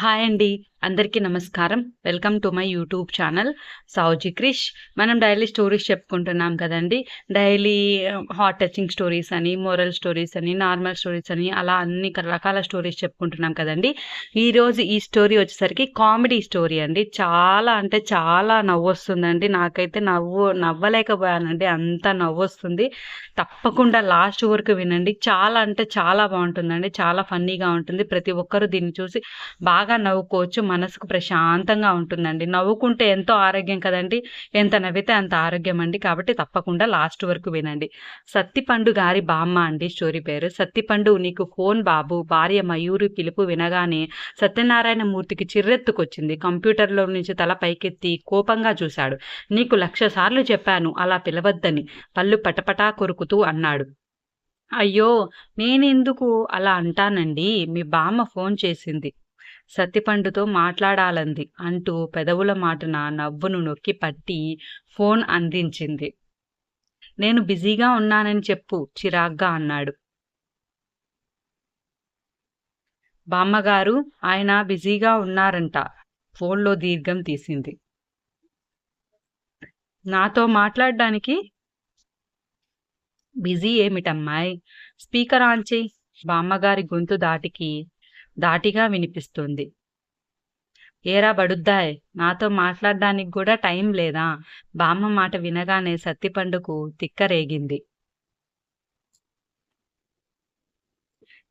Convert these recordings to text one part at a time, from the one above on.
Hi అండి. అందరికీ నమస్కారం. Welcome to my YouTube channel Sowji Krish. మనం డైలీ స్టోరీస్ చెప్పుకుంటున్నాం కదండీ! డైలీ హార్ట్ టచింగ్ స్టోరీస్ అని, మోరల్ స్టోరీస్ అని, నార్మల్ స్టోరీస్ అని అలా అన్ని రకాల స్టోరీస్ చెప్పుకుంటున్నాం కదండీ! ఈరోజు ఈ స్టోరీ వచ్చేసరికి కామెడీ స్టోరీ అండి. చాలా అంటే చాలా నవ్వొస్తుందండి. నాకైతే నవ్వలేకపోయానండి. అంత నవ్వొస్తుంది. తప్పకుండా లాస్ట్ వరకు వినండి. చాలా అంటే చాలా బావుంటుందండి. చాలా ఫన్నీగా ఉంటుంది. ప్రతి ఒక్కరు దీన్ని చూసి బాగా నవ్వుకోవచ్చు. మనసుకు ప్రశాంతంగా ఉంటుందండి. నవ్వుకుంటే ఎంతో ఆరోగ్యం కదండీ! ఎంత నవ్వితే అంత ఆరోగ్యం అండి. కాబట్టి తప్పకుండా లాస్ట్ వరకు వినండి. సత్తిపండు గారి బామ్మ అండి స్టోరీ పేరు. సత్తిపండు నీకు ఫోన్ బాబు. భార్య మయూరి పిలుపు వినగానే సత్యనారాయణ మూర్తికి చిర్రెత్తుకొచ్చింది. కంప్యూటర్‌లో నుంచి తల పైకెత్తి కోపంగా చూశాడు. నీకు 1,00,000 సార్లు చెప్పాను అలా పిలవద్దని. పళ్ళు పటపటా కొరుకుతూ అన్నాడు. అయ్యో! నేనెందుకు అలా అంటానండి. మీ బామ్మ ఫోన్ చేసింది. సత్తిపండుతో మాట్లాడాలంది అంటూ పెదవుల మాటున నవ్వును నొక్కి పట్టి ఫోన్ అందించింది. నేను బిజీగా ఉన్నానని చెప్పు చిరాగ్గా అన్నాడు. బామ్మగారు ఆయన బిజీగా ఉన్నారంట. ఫోన్‌లో దీర్ఘం తీసింది. నాతో మాట్లాడ్డానికి బిజీ ఏమిటమ్మాయ్? స్పీకర్ ఆన్ చెయ్. బామ్మగారి గొంతు దాటిగా వినిపిస్తుంది. ఏరా బడుద్దాయ్! నాతో మాట్లాడ్డానికి గూడా టైం లేదా? బామ్మ మాట వినగానే సత్తిపండుకు తిక్కరేగింది.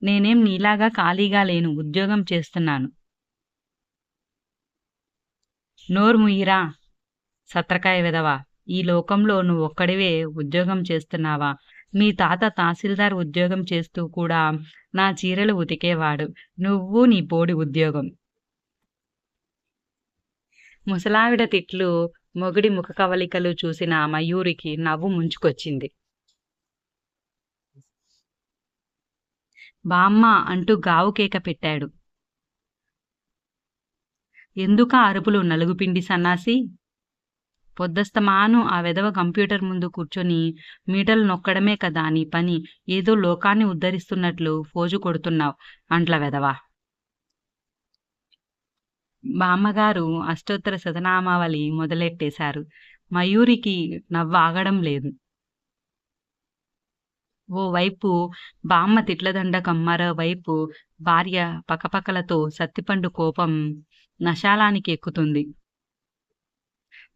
నేనేం నీలాగా ఖాళీగా లేను. ఉద్యోగం చేస్తున్నాను. నోరు ముయ్యిరా సత్రకాయ వెధవా! ఈ లోకంలో నువ్వొక్కడివే ఉద్యోగం చేస్తున్నావా? మీ తాత తహసీల్దార్ ఉద్యోగం చేస్తూ కూడా నా చీరలు ఉతికేవాడు. నువ్వు నీ బోడి ఉద్యోగం. ముసలావిడ తిట్లు, మొగుడి ముఖ కవళికలు చూసిన మయూరికి నవ్వు ముంచుకొచ్చింది. బామ్మ అంటూ గావు కేక పెట్టాడు. ఎందుకా అరుపులు నలుగుపిండి సన్నాసి? పొద్దస్తమాను ఆ వెధవ కంప్యూటర్ ముందు కూర్చొని మీటలు నొక్కడమే కదా నీ పని. ఏదో లోకాన్ని ఉద్ధరిస్తున్నట్లు ఫోజు కొడుతున్నావ్ అంట్ల వెధవ. బామ్మగారు అష్టోత్తర శతనామావళి మొదలెట్టేశారు. మయూరికి నవ్వాగడం లేదు. ఓవైపు బామ్మ తిట్లదండకం, మరోవైపు భార్య పకపకలతో సత్తిపండు కోపం నశాలానికి ఎక్కుతుంది.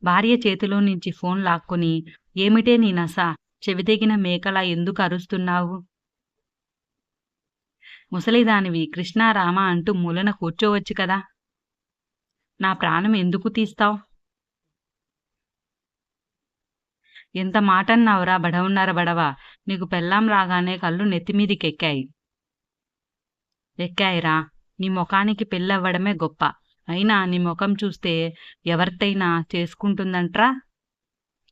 భార్య చేతిలో నుంచి ఫోన్ లాక్కొని, ఏమిటే నీ నస? చెవితెగిన మేకలా ఎందుకు అరుస్తున్నావు? ముసలిదానివి కృష్ణా రామ అంటూ మూలన కూర్చోవచ్చు కదా! నా ప్రాణం ఎందుకు తీస్తావ్? ఎంత మాటన్నావురా బడవన్నర బడవ! నీకు పెళ్ళాం రాగానే కళ్ళు నెత్తిమీదికెక్కాయి. ఎక్కాయిరా! నీ మొఖానికి పెళ్ళవ్వడమే గొప్ప. అయినా నీ మొఖం చూస్తే ఎవరితైనా చేసుకుంటుందంట్రా?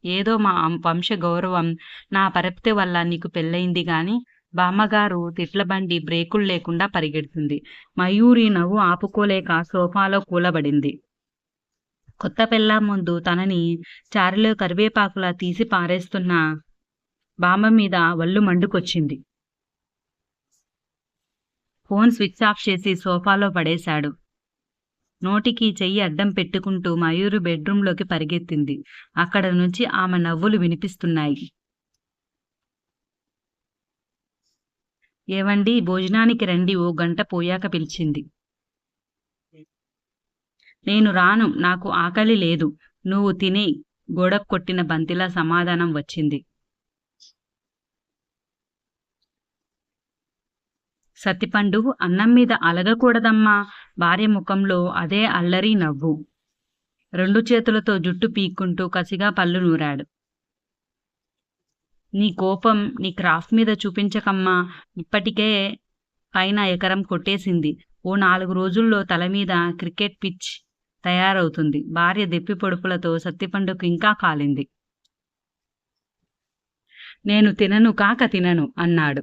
ఏదో మా వంశ గౌరవం, నా పరపతి వల్ల నీకు పెళ్ళయింది గాని, బామ్మగారు తిట్లబండి బ్రేకుల్లేకుండా పరిగెడుతుంది. మయూరి నవ్వు ఆపుకోలేక సోఫాలో కూలబడింది. కొత్త పెళ్ళాం ముందు తనని చారులో కరివేపాకులా తీసి పారేస్తున్న బామ్మ మీద వళ్ళు మండుకొచ్చింది. ఫోన్ స్విచ్ ఆఫ్ చేసి సోఫాలో పడేశాడు. నోటికి చెయ్యి అడ్డం పెట్టుకుంటూ మయూరి బెడ్రూంలోకి పరిగెత్తింది. అక్కడ నుంచి ఆమె నవ్వులు వినిపిస్తున్నాయి. ఏవండీ భోజనానికి రండి ఓ గంట పోయాక పిలిచింది. నేను రాను. నాకు ఆకలి లేదు. నువ్వు తినేయ్ గోడకు కొట్టిన బంతిలా సమాధానం వచ్చింది. సత్తిపండు అన్నం మీద అలగకూడదమ్మా. భార్య ముఖంలో అదే అల్లరి నవ్వు. 2 చేతులతో జుట్టు పీక్కుంటూ కసిగా పళ్ళు నూరాడు. నీ కోపం నీ క్రాఫ్ట్ మీద చూపించకమ్మా. ఇప్పటికే పైన ఎకరం కొట్టేసింది. ఓ 4 రోజుల్లో తలమీద క్రికెట్ పిచ్ తయారవుతుంది. భార్య దెప్పి పొడుపులతో సత్తిపండుకు ఇంకా కాలింది. నేను తినను అన్నాడు.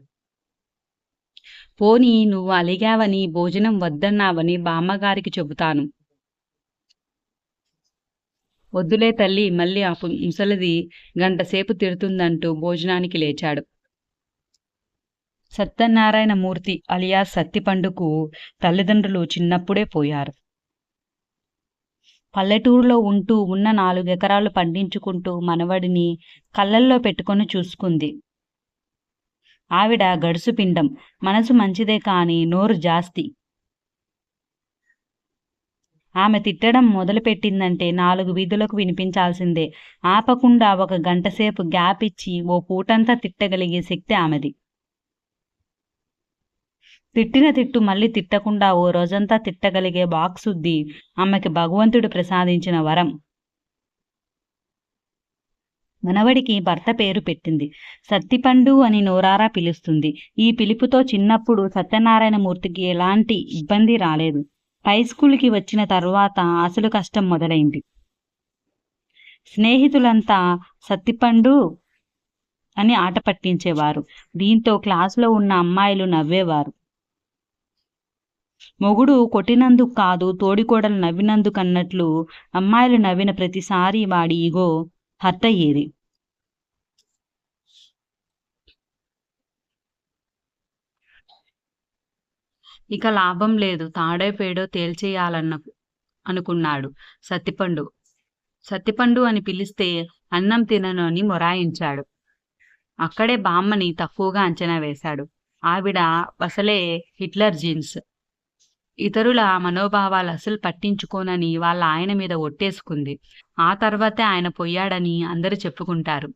పోనీ నువ్వు అలిగావని, భోజనం వద్దన్నావని బామ్మగారికి చెబుతాను. వద్దులే తల్లి మళ్ళీ ఆ ముసలిది గంటసేపు తిడుతుందంటూ భోజనానికి లేచాడు. సత్యనారాయణ మూర్తి అలియాస్ సత్తిపండుకు తల్లిదండ్రులు చిన్నప్పుడే పోయారు. పల్లెటూరులో ఉంటూ ఉన్న 4 ఎకరాలు పండించుకుంటూ మనవడిని కళ్ళల్లో పెట్టుకొని చూసుకుంది. ఆవిడ గడుసు పిండం. మనసు మంచిదే కాని నోరు జాస్తి. ఆమె తిట్టడం మొదలుపెట్టిందంటే 4 వీధులకు వినిపించాల్సిందే. ఆపకుండా ఒక గంటసేపు గ్యాప్ ఇచ్చి ఓ పూటంతా తిట్టగలిగే శక్తి ఆమెది. తిట్టిన తిట్టు మళ్ళీ తిట్టకుండా ఓ రోజంతా తిట్టగలిగే వాక్శుద్ధి ఆమెకి భగవంతుడు ప్రసాదించిన వరం. మనవడికి భర్త పేరు పెట్టింది. సత్తిపండు అని నోరారా పిలుస్తుంది. ఈ పిలుపుతో చిన్నప్పుడు సత్యనారాయణమూర్తికి ఎలాంటి ఇబ్బంది రాలేదు. హై స్కూల్కి వచ్చిన తర్వాత అసలు కష్టం మొదలైంది. స్నేహితులంతా సత్తిపండు అని ఆట పట్టించేవారు. దీంతో క్లాసులో ఉన్న అమ్మాయిలు నవ్వేవారు. మొగుడు కొట్టినందుకు కాదు, తోడికోడలు నవ్వినందుకన్నట్లు అమ్మాయిలు నవ్విన ప్రతిసారి వాడి ఈగో హర్ట్ అయ్యేది. ఇక లాభం లేదు, తాడో పేడో అనుకున్నాడు సత్తిపండు. సత్తిపండు అని పిలిస్తే అన్నం తినను అని మొరాయించాడు. అక్కడే బామ్మని తక్కువగా అంచనా వేశాడు. ఆవిడ అసలే హిట్లర్ జీన్స్. ఇతరుల మనోభావాలు అసలు పట్టించుకోనని వాళ్ళ ఆయన మీద ఒట్టేసుకుంది. ఆ తర్వాతే ఆయన పోయాడని అందరూ చెప్పుకుంటారు.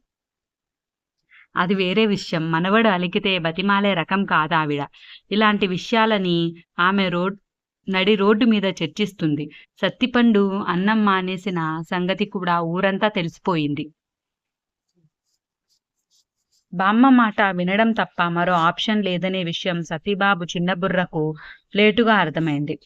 అది వేరే విషయం. మనవడు అలిగితే బతిమాలే రకం కాదావిడ. ఇలాంటి విషయాలని ఆమె నడి రోడ్డు మీద చర్చిస్తుంది. సత్తిపండు అన్నం మానేసిన సంగతి కూడా ఊరంతా తెలిసిపోయింది. బామ్మ మాట వినడం తప్ప మరో ఆప్షన్ లేదనే విషయం సతీబాబు చిన్నబుర్రకు లేటుగా అర్థమైంది.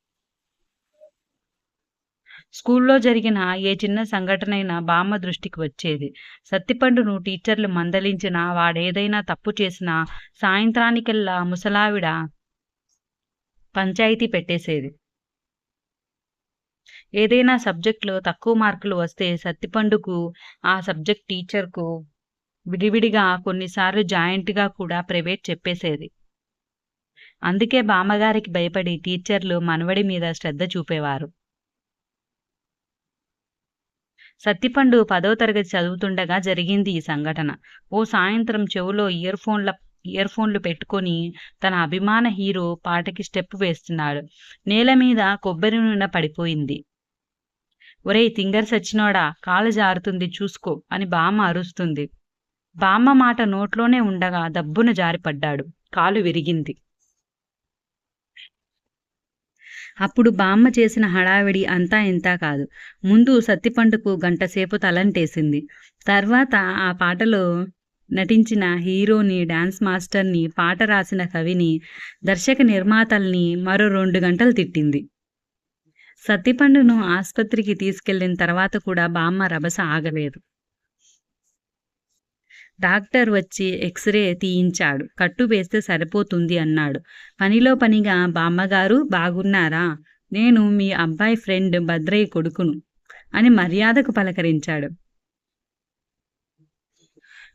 స్కూల్లో జరిగిన ఏ చిన్న సంఘటనైనా బామ్మ దృష్టికి వచ్చేది. సత్తిపండును టీచర్లు మందలించినా, వాడేదైనా తప్పు చేసినా సాయంత్రానికల్లా ముసలావిడ పంచాయితీ పెట్టేసేది. ఏదైనా సబ్జెక్టులో తక్కువ మార్కులు వస్తే సత్తిపండుకు, ఆ సబ్జెక్ట్ టీచర్కు విడివిడిగా, కొన్నిసార్లు జాయింట్గా కూడా ప్రైవేట్ చెప్పేసేది. అందుకే బామ్మగారికి భయపడి టీచర్లు మనవడి మీద శ్రద్ధ చూపేవారు. సత్తిపండు 10వ తరగతి చదువుతుండగా జరిగింది ఈ సంఘటన. ఓ సాయంత్రం చెవులో ఇయర్ ఫోన్లు పెట్టుకొని తన అభిమాన హీరో పాటకి స్టెప్ వేస్తున్నాడు. నేల మీద కొబ్బరి నూనె పడిపోయింది. ఒరేయ్ తింగర్ సచ్చినోడా, కాలు జారుతుంది చూసుకో అని బామ్మ అరుస్తుంది. బామ్మ మాట నోట్లోనే ఉండగా దబ్బున జారిపడ్డాడు. కాలు విరిగింది. అప్పుడు బామ్మ చేసిన హడావిడి అంతా ఇంతా కాదు. ముందు సత్తిపండుకు గంటసేపు తలంటేసింది. తర్వాత ఆ పాటలో నటించిన హీరోని, డాన్స్ మాస్టర్ని, పాట రాసిన కవిని, దర్శక నిర్మాతల్ని మరో 2 గంటలు తిట్టింది. సత్తిపండును ఆస్పత్రికి తీసుకెళ్లిన తర్వాత కూడా బామ్మ రభస ఆగలేదు. డాక్టర్ వచ్చి ఎక్స్రే తీయించాడు. కట్టు వేస్తే సరిపోతుంది అన్నాడు. పనిలో పనిగా బామ్మగారు బాగున్నారా? నేను మీ అబ్బాయి ఫ్రెండ్ భద్రయ్య కొడుకును అని మర్యాదకు పలకరించాడు.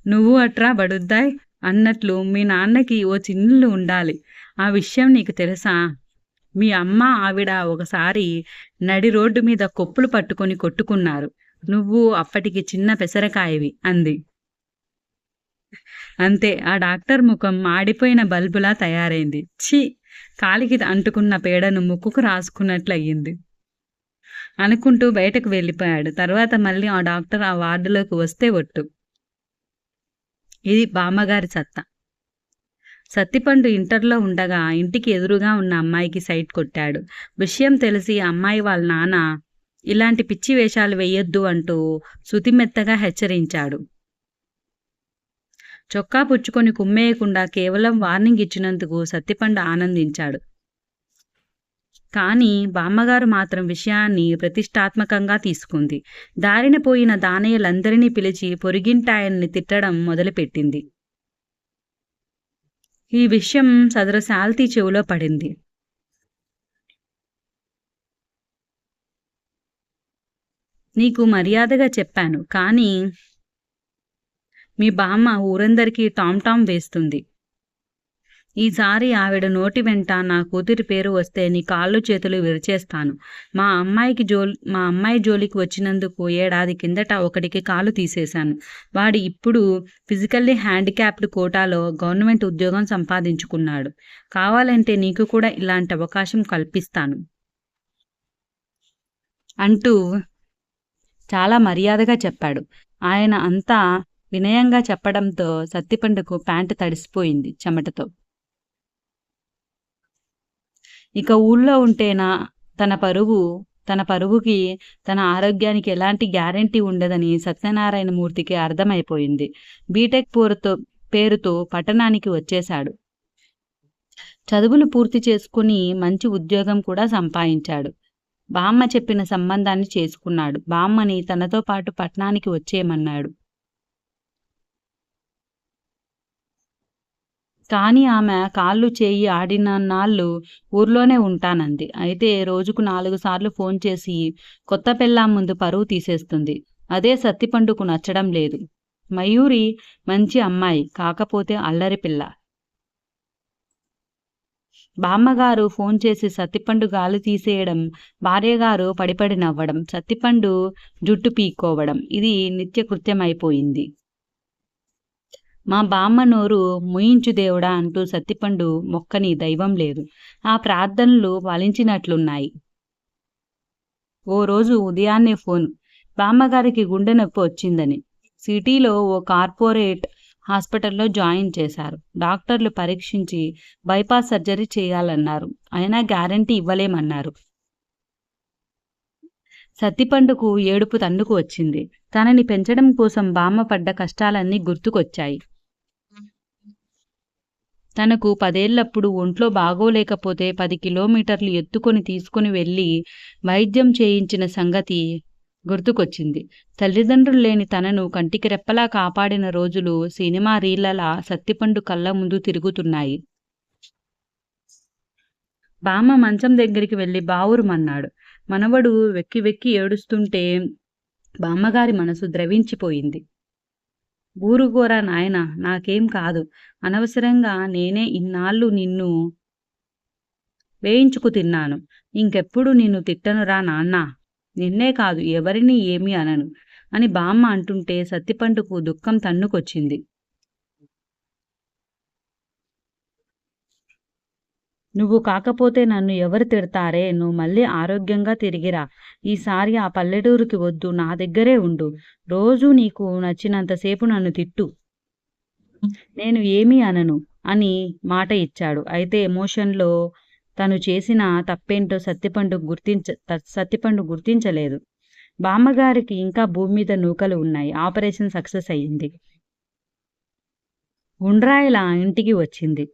నువ్వు అట్రా బడుద్దాయ్ అన్నట్లు మీ నాన్నకి ఓ చిన్నిల్లు ఉండాలి. ఆ విషయం నీకు తెలుసా? మీ అమ్మ ఆవిడ ఒకసారి నడి రోడ్డు మీద కొప్పులు పట్టుకొని కొట్టుకున్నారు. నువ్వు అప్పటికి చిన్న పెసరకాయవి అంది. అంతే, ఆ డాక్టర్ ముఖం మాడిపోయిన బల్బులా తయారైంది. ఛీ, కాలికి అంటుకున్న పేడను ముక్కుకు రాసుకున్నట్లయింది అనుకుంటూ బయటకు వెళ్ళిపోయాడు. తర్వాత మళ్ళీ ఆ డాక్టర్ ఆ వార్డులోకి వస్తే ఒట్టు. ఇది బామ్మగారి సత్తా. సత్తిపండు ఇంటర్లో ఉండగా ఇంటికి ఎదురుగా ఉన్న అమ్మాయికి సైట్ కొట్టాడు. విషయం తెలిసి అమ్మాయి వాళ్ళ నాన్న ఇలాంటి పిచ్చి వేషాలు వేయొద్దు అంటూ శుతిమెత్తగా హెచ్చరించాడు. చొక్కా పుచ్చుకొని కుమ్మేయకుండా కేవలం వార్నింగ్ ఇచ్చినందుకు సత్తిపండు ఆనందించాడు. కానీ బామ్మగారు మాత్రం విషయాన్ని ప్రతిష్టాత్మకంగా తీసుకుంది. దారిన పోయిన దానయ్యలందరినీ పిలిచి పొరిగింటాయన్ని తిట్టడం మొదలుపెట్టింది. ఈ విషయం సదరు శాల్తీ చెవిలో పడింది. నీకు మర్యాదగా చెప్పాను, కానీ మీ బామ్మ ఊరందరికీ టామ్ టామ్ వేస్తుంది. ఈసారి ఆవిడ నోటి వెంట నా కూతురి పేరు వస్తే నీ కాళ్ళు చేతులు విరిచేస్తాను. మా అమ్మాయి జోలికి వచ్చినందుకు ఏడాది కిందట ఒకడికి కాలు తీసేశాను. వాడు ఇప్పుడు ఫిజికల్లీ హ్యాండిక్యాప్డ్ కోటాలో గవర్నమెంట్ ఉద్యోగం సంపాదించుకున్నాడు. కావాలంటే నీకు కూడా ఇలాంటి అవకాశం కల్పిస్తాను అంటూ చాలా మర్యాదగా చెప్పాడు. ఆయన అంతా వినయంగా చెప్పడంతో సత్తిపండుకు ప్యాంటు తడిసిపోయింది చెమటతో. ఇక ఊళ్ళో ఉంటేనా తన పరువుకి, తన ఆరోగ్యానికి ఎలాంటి గ్యారెంటీ ఉండదని సత్యనారాయణమూర్తికి అర్థమైపోయింది. బీటెక్ పేరుతో పట్టణానికి వచ్చేశాడు. చదువులు పూర్తి చేసుకుని మంచి ఉద్యోగం కూడా సంపాదించాడు. బామ్మ చెప్పిన సంబంధాన్ని చేసుకున్నాడు. బామ్మని తనతో పాటు పట్టణానికి వచ్చేయమన్నాడు. కానీ ఆమె కాళ్ళు చేయి ఆడినన్నాళ్ళు ఊర్లోనే ఉంటానంది. అయితే రోజుకు 4 సార్లు ఫోన్ చేసి కొత్త పెళ్ళాం ముందు పరువు తీసేస్తుంది. అదే సత్తిపండుకు నచ్చడం లేదు. మయూరి మంచి అమ్మాయి, కాకపోతే అల్లరి పిల్ల. బామ్మగారు ఫోన్ చేసి సత్తిపండు గాలి తీసేయడం, భార్యగారు పడిపడి నవ్వడం, సత్తిపండు జుట్టు పీక్కోవడం ఇది నిత్యకృత్యమైపోయింది. మా బామ్మ నోరు ముయించు దేవుడా అంటూ సత్తిపండు మొక్కని దైవం లేదు. ఆ ప్రార్థనలు ఫలించినట్లున్నాయి. ఓ రోజు ఉదయాన్నే ఫోన్, బామ్మగారికి గుండె నొప్పి వచ్చిందని. సిటీలో ఓ కార్పొరేట్ హాస్పిటల్లో జాయిన్ చేశారు. డాక్టర్లు పరీక్షించి బైపాస్ సర్జరీ చేయాలన్నారు. అయినా గ్యారంటీ ఇవ్వలేమన్నారు. సత్తిపండుకు ఏడుపు తన్నుకు వచ్చింది. తనని పెంచడం కోసం బామ్మ పడ్డ కష్టాలన్నీ గుర్తుకొచ్చాయి. తనకు 10 ఏళ్లప్పుడు ఒంట్లో బాగోలేకపోతే 10 కిలోమీటర్లు ఎత్తుకొని తీసుకుని వెళ్ళి వైద్యం చేయించిన సంగతి గుర్తుకొచ్చింది. తల్లిదండ్రులు లేని తనను కంటికి రెప్పలా కాపాడిన రోజులు సినిమా రీళ్లలా సత్తిపండు కళ్ళ ముందు తిరుగుతున్నాయి. బామ్మ మంచం దగ్గరికి వెళ్ళి బావురుమన్నాడు. మనవడు వెక్కి వెక్కి ఏడుస్తుంటే బామ్మగారి మనసు ద్రవించిపోయింది. ఊరుకోరా నాయనా, నాకేం కాదు. అనవసరంగా నేనే ఇన్నాళ్ళు నిన్ను వేయించుకు తిన్నాను. ఇంకెప్పుడు నిన్ను తిట్టనురా నాన్నా. నిన్నే కాదు, ఎవరినీ ఏమీ అనను అని బామ్మ అంటుంటే సత్తిపండుకు దుఃఖం తన్నుకొచ్చింది. నువ్వు కాకపోతే నన్ను ఎవరు తిడతారే? నువ్వు మళ్ళీ ఆరోగ్యంగా తిరిగిరా. ఈసారి ఆ పల్లెటూరుకి వద్దు, నా దగ్గరే ఉండు. రోజూ నీకు నచ్చినంతసేపు నన్ను తిట్టు, నేను ఏమీ అనను అని మాట ఇచ్చాడు. అయితే ఎమోషన్లో తను చేసిన తప్పేంటో సత్తిపండు గుర్తించలేదు. బామ్మగారికి ఇంకా భూమి మీద నూకలు ఉన్నాయి. ఆపరేషన్ సక్సెస్ అయ్యింది. గుండ్రాయిలా ఇంటికి వచ్చింది.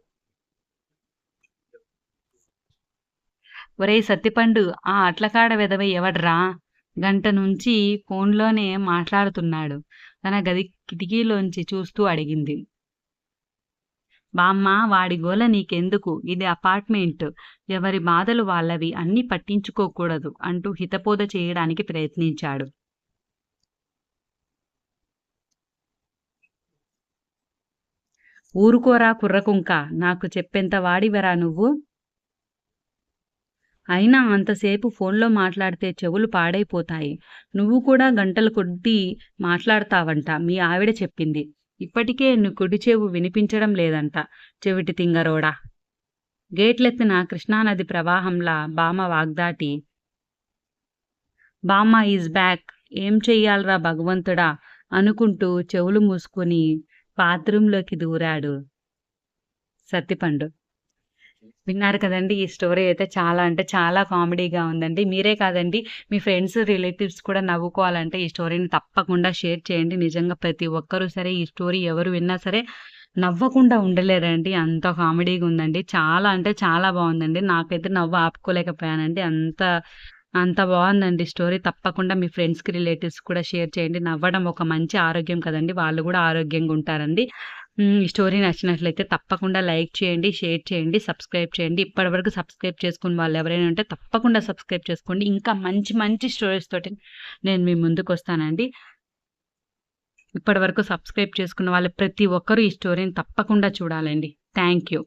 ఒరేయ్ సత్తిపండు, ఆ అట్లకాడ వెధవ ఎవడ్రా? గంట నుంచి ఫోన్లోనే మాట్లాడుతున్నాడు. తన గది కిటికీలోంచి చూస్తూ అడిగింది. బామ్మ, వాడి గోల నీకెందుకు? ఇది అపార్ట్మెంట్, ఎవరి బాధలు వాళ్ళవి, అన్నీ పట్టించుకోకూడదు అంటూ హితబోధ చేయడానికి ప్రయత్నించాడు. ఊరుకోరా కుర్రకుంక, నాకు చెప్పేంత వాడివరా నువ్వు? అయినా అంతసేపు ఫోన్లో మాట్లాడితే చెవులు పాడైపోతాయి. నువ్వు కూడా గంటలు కొద్దీ మాట్లాడతావంట, మీ ఆవిడ చెప్పింది. ఇప్పటికే నీ కుడి చెవు వినిపించడం లేదంట, చెవిటి తింగరోడా. గేట్లెత్తిన కృష్ణానది ప్రవాహంలా బామ్మ వాగ్దాటి, బామ్మ ఈజ్ బ్యాక్, ఏం చెయ్యాలరా భగవంతుడా అనుకుంటూ చెవులు మూసుకొని బాత్రూంలోకి దూరాడు సత్తిపండు. విన్నారు కదండి, ఈ స్టోరీ అయితే చాలా అంటే చాలా కామెడీగా ఉందండి. మీరే కాదండి, మీ ఫ్రెండ్స్ రిలేటివ్స్ కూడా నవ్వుకోవాలంటే ఈ స్టోరీని తప్పకుండా షేర్ చేయండి. నిజంగా ప్రతి ఒక్కరూ సరే ఈ స్టోరీ ఎవరు విన్నా సరే నవ్వకుండా ఉండలేరండి, అంత కామెడీగా ఉందండి. చాలా అంటే చాలా బాగుందండి. నాకైతే నవ్వు ఆపుకోలేకపోయానండి, అంత బాగుందండి స్టోరీ. తప్పకుండా మీ ఫ్రెండ్స్కి రిలేటివ్స్ కూడా షేర్ చేయండి. నవ్వడం ఒక మంచి ఆరోగ్యం కదండి, వాళ్ళు కూడా ఆరోగ్యంగా ఉంటారండి. ఈ స్టోరీ నచ్చినట్లయితే తప్పకుండా లైక్ చేయండి, షేర్ చేయండి, సబ్స్క్రైబ్ చేయండి. ఇప్పటివరకు సబ్స్క్రైబ్ చేసుకుని వాళ్ళు ఎవరైనా ఉంటే తప్పకుండా సబ్స్క్రైబ్ చేసుకోండి. ఇంకా మంచి మంచి స్టోరీస్ తోటి నేను మీ ముందుకు వస్తానండి. ఇప్పటివరకు సబ్స్క్రైబ్ చేసుకున్న వాళ్ళు ప్రతి ఒక్కరూ ఈ స్టోరీని తప్పకుండా చూడాలండి. Thank you.